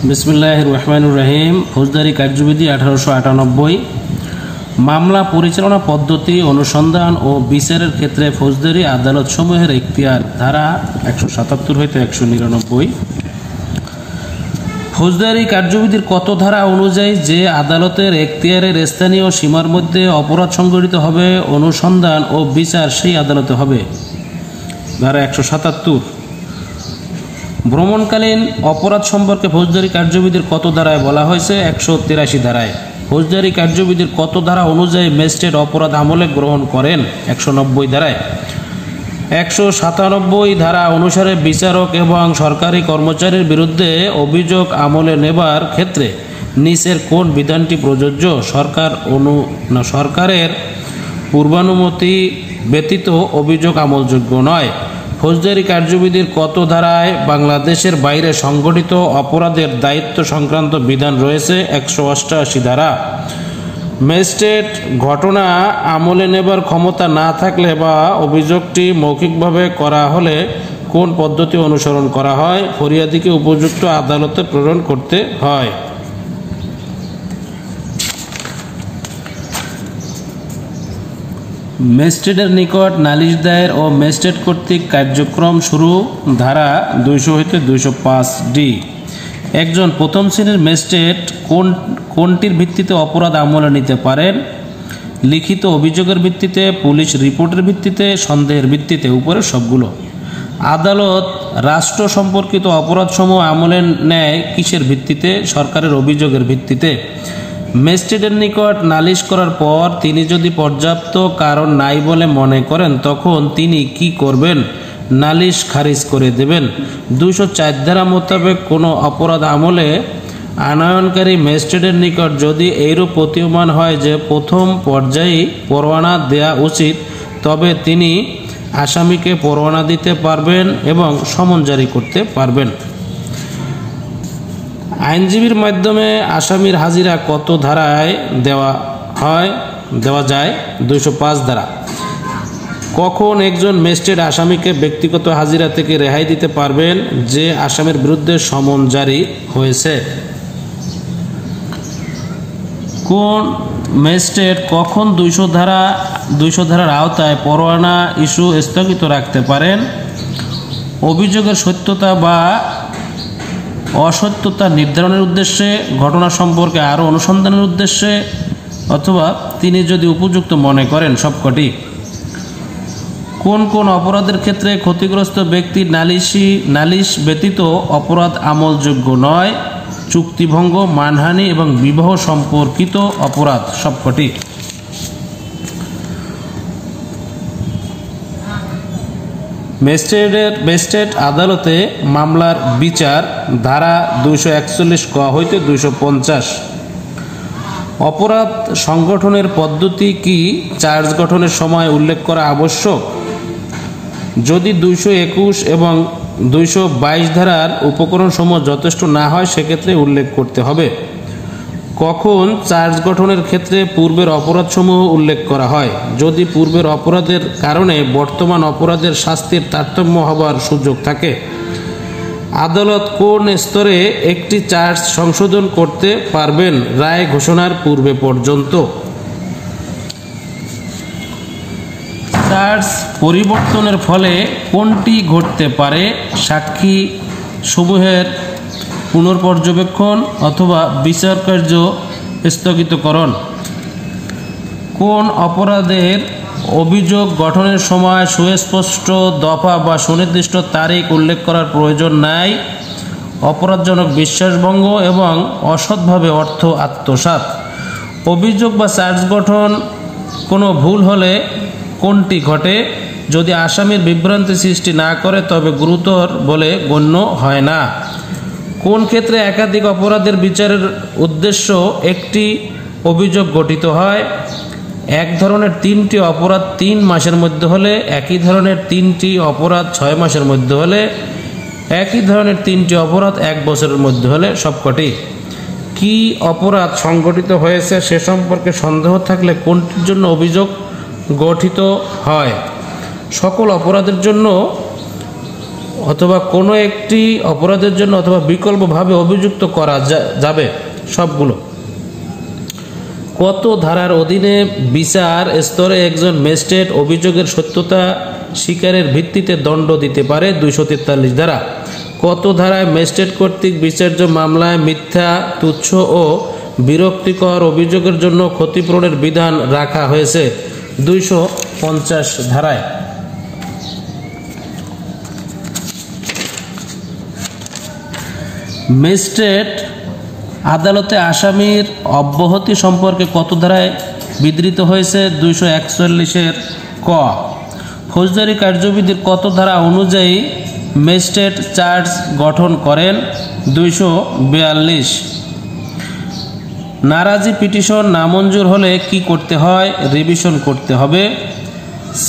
বিসমিল্লাহির রহমানির রহিম। ফৌজদারি কার্যবিধি 1898। মামলা পরিচালনা পদ্ধতি, অনুসন্ধান ও বিচারের ক্ষেত্রে ফৌজদারি আদালতসমূহের এখতিয়ার, ধারা 177 হইতে 199। ফৌজদারি কার্যবিধির কত ধারা অনুযায়ী যে আদালতের এখতিয়ারের স্থানীয় সীমার মধ্যে অপরাধ সংঘটিত হবে, অনুসন্ধান ও বিচার সেই আদালতে হবে, ধারা 177। ভ্রমণকালীন অপরাধ সম্পর্কে ফৌজদারি কার্যবিধির কত ধারায় বলা হয়েছে? 183 ধারায়। ফৌজদারি কার্যবিধির কত ধারা অনুযায়ী ম্যাজিস্ট্রেট অপরাধ আমলে গ্রহণ করেন? 190 ধারায়। 197 ধারা অনুসারে বিচারক এবং সরকারি কর্মচারীর বিরুদ্ধে অভিযোগ আমলে নেবার ক্ষেত্রে নিচের কোন বিধানটি প্রযোজ্য? সরকারের পূর্বানুমতি ব্যতীত অভিযোগ আমলযোগ্য নয়। ফৌজদারি কার্যবিধির কত ধারায় বাংলাদেশের বাইরে সংঘটিত অপরাধের দায়িত্ব সংক্রান্ত বিধান রয়েছে? 188 ধারা। ম্যাজিস্ট্রেট ঘটনা আমলে নেবার ক্ষমতা না থাকলে বা অভিযোগটি মৌখিকভাবে করা হলে কোন পদ্ধতি অনুসরণ করা হয়? ফরিয়াদিকে উপযুক্ত আদালতে প্রেরণ করতে হয়। ম্যাজিস্ট্রেটের নিকট নালিশ দায়ের ও ম্যাজিস্ট্রেট কর্তৃক কার্যক্রম শুরু, ধারা 200 হইতে 205D। একজন প্রথম শ্রেণীর ম্যাজিস্ট্রেট কোনটির ভিত্তিতে অপরাধ আমলে নিতে পারেন? লিখিত অভিযোগের ভিত্তিতে, পুলিশ রিপোর্টের ভিত্তিতে, সন্দেহের ভিত্তিতে। উপরে সবগুলো। আদালত রাষ্ট্র সম্পর্কিত অপরাধসমূহ আমলে নেয় কিসের ভিত্তিতে? সরকারের অভিযোগের ভিত্তিতে। ম্যাজিস্ট্রেটের নিকট নালিশ করার পর তিনি যদি পর্যাপ্ত কারণ নাই বলে মনে করেন তখন তিনি কি করবেন? নালিশ খারিজ করে দেবেন। 204 ধারা মোতাবেক কোনো অপরাধ আমলে আনয়নকারী ম্যাজিস্ট্রেটের নিকট যদি এইরূপ প্রতীয়মান হয় যে প্রথম পর্যায়ে পরোয়ানা দেয়া উচিত, তবে তিনি আসামিকে পরোয়ানা দিতে পারবেন এবং সমন জারি করতে পারবেন। আইনজীবীর মাধ্যমে আসামির হাজিরা কত ধারায় দেওয়া যায়? 205 ধারা। কখন একজন ম্যাজিস্ট্রেট আসামিকে ব্যক্তিগত হাজিরা থেকে রেহাই দিতে পারবেন? যে আসামির বিরুদ্ধে সমন জারি হয়েছে। কোন ম্যাজিস্ট্রেট কখন 200 ধারার আওতায় পরোয়ানা ইস্যু স্থগিত রাখতে পারেন? অভিযোগের সত্যতা বা অসত্যতা নির্ধারণের উদ্দেশ্যে, ঘটনা সম্পর্কে আরও অনুসন্ধানের উদ্দেশ্যে, অথবা তিনি যদি উপযুক্ত মনে করেন। সবকটি। কোন কোন অপরাধের ক্ষেত্রে ক্ষতিগ্রস্ত ব্যক্তির নালিশ ব্যতীত অপরাধ আমলযোগ্য নয়? চুক্তিভঙ্গ, মানহানি এবং বিবাহ সম্পর্কিত অপরাধ। সবকটি। ম্যাজিস্ট্রেট আদালতে মামলার বিচার, ধারা 241 ক হইতে 250। অপরাধ সংগঠনের পদ্ধতি কি চার্জ গঠনের সময় উল্লেখ করা আবশ্যক? যদি 221 এবং 222 ধারার উপকরণসমূহ যথেষ্ট না হয় সেক্ষেত্রে উল্লেখ করতে হবে। কখন চার্জ গঠনের ক্ষেত্রে পূর্বের অপরাধসমূহ উল্লেখ করা হয়? যদি পূর্বের অপরাধের কারণে বর্তমান অপরাধের শাস্তির তারতম্য হবার সুযোগ থাকে। আদালত কোন স্তরে একটি চার্জ সংশোধন করতে পারবেন রায় ঘোষণার পূর্বে পর্যন্ত? চার্জ পরিবর্তনের ফলে কোনটি ঘটতে পারে? সাক্ষী সমূহের পুনর্পর্যবেক্ষণ অথবা বিচার কার্য স্থগিতকরণ। কোন অপরাধের অভিযোগ গঠনের সময় সুস্পষ্ট দফা বা সুনির্দিষ্ট তারিখ উল্লেখ করার প্রয়োজন নাই? অপরাধজনক বিশ্বাসভঙ্গ এবং অসৎভাবে অর্থ আত্মসাৎ। অভিযোগ বা চার্জ গঠন কোনো ভুল হলে কোনটি ঘটে? যদি আসামির বিভ্রান্তি সৃষ্টি না করে তবে গুরুতর বলে গণ্য হয় না। কোন ক্ষেত্রে একাধিক অপরাধের বিচারের উদ্দেশ্য একটি অভিযোগ গঠিত হয়? এক ধরনের 3টি অপরাধ 3 মাসের মধ্যে হলে, একই ধরনের 3টি অপরাধ 6 মাসের মধ্যে হলে, একই ধরনের 3টি অপরাধ 1 বছরের মধ্যে হলে। সবকটি। কি অপরাধ সংঘটিত হয়েছে সে সম্পর্কে সন্দেহ থাকলে কোনটির জন্য অভিযোগ গঠিত হয়? সকল অপরাধের জন্য অথবা কোনো একটি অপরাধের জন্য অথবা বিকল্পভাবে অভিযুক্ত করা যাবে সবগুলো। কত ধারার অধীনে বিচার স্তরে একজন ম্যাজিস্ট্রেট অভিযোগের সত্যতা স্বীকারের ভিত্তিতে দণ্ড দিতে পারে? 243 ধারা। কত ধারায় ম্যাজিস্ট্রেট কর্তৃক বিচার্য মামলায় মিথ্যা, তুচ্ছ ও বিরক্তিকর অভিযোগের জন্য ক্ষতিপূরণের বিধান রাখা হয়েছে? 250 ধারায়। ম্যাজিস্ট্রেট আদালতে আসামির অব্যাহতি সম্পর্কে কত ধারায় বিধৃত হয়েছে? 241 ক। ফৌজদারি কার্যবিধির কত ধারা অনুযায়ী ম্যাজিস্ট্রেট চার্জ গঠন করেন? 242। নারাজি পিটিশন নামঞ্জুর হলে কি করতে হয়? রিভিশন করতে হবে।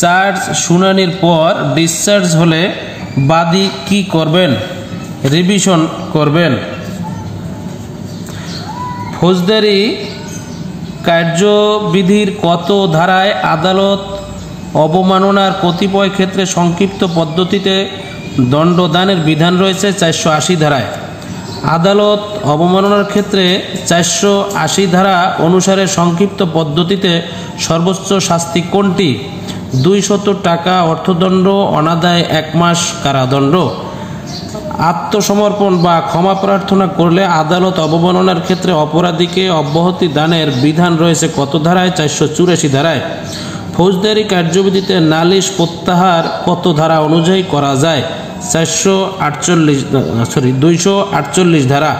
চার্জ শুনানির পর ডিসচার্জ হলে বাদী কি করবেন? রিভিশন করবেন। ফৌজদারি কার্যবিধির কত ধারায় আদালত অবমাননার কতিপয় ক্ষেত্রে সংক্ষিপ্ত পদ্ধতিতে দণ্ডদানের বিধান রয়েছে? 480 ধারায়। আদালত অবমাননার ক্ষেত্রে 480 ধারা অনুসারে সংক্ষিপ্ত পদ্ধতিতে সর্বোচ্চ শাস্তি কোনটি? 200 টাকা অর্থদণ্ড, অনাদায়ে 1 মাস কারাদণ্ড। আত্মসমর্পণ বা ক্ষমা প্রার্থনা করলে আদালত অবমাননার ক্ষেত্রে অপরাধীকে অব্যাহতি দানের বিধান রয়েছে কত ধারায়? 484 ধারায়। ফৌজদারি কার্যবিধিতে নালিশ প্রত্যাহার কত ধারা অনুযায়ী করা যায়? 248 ধারা।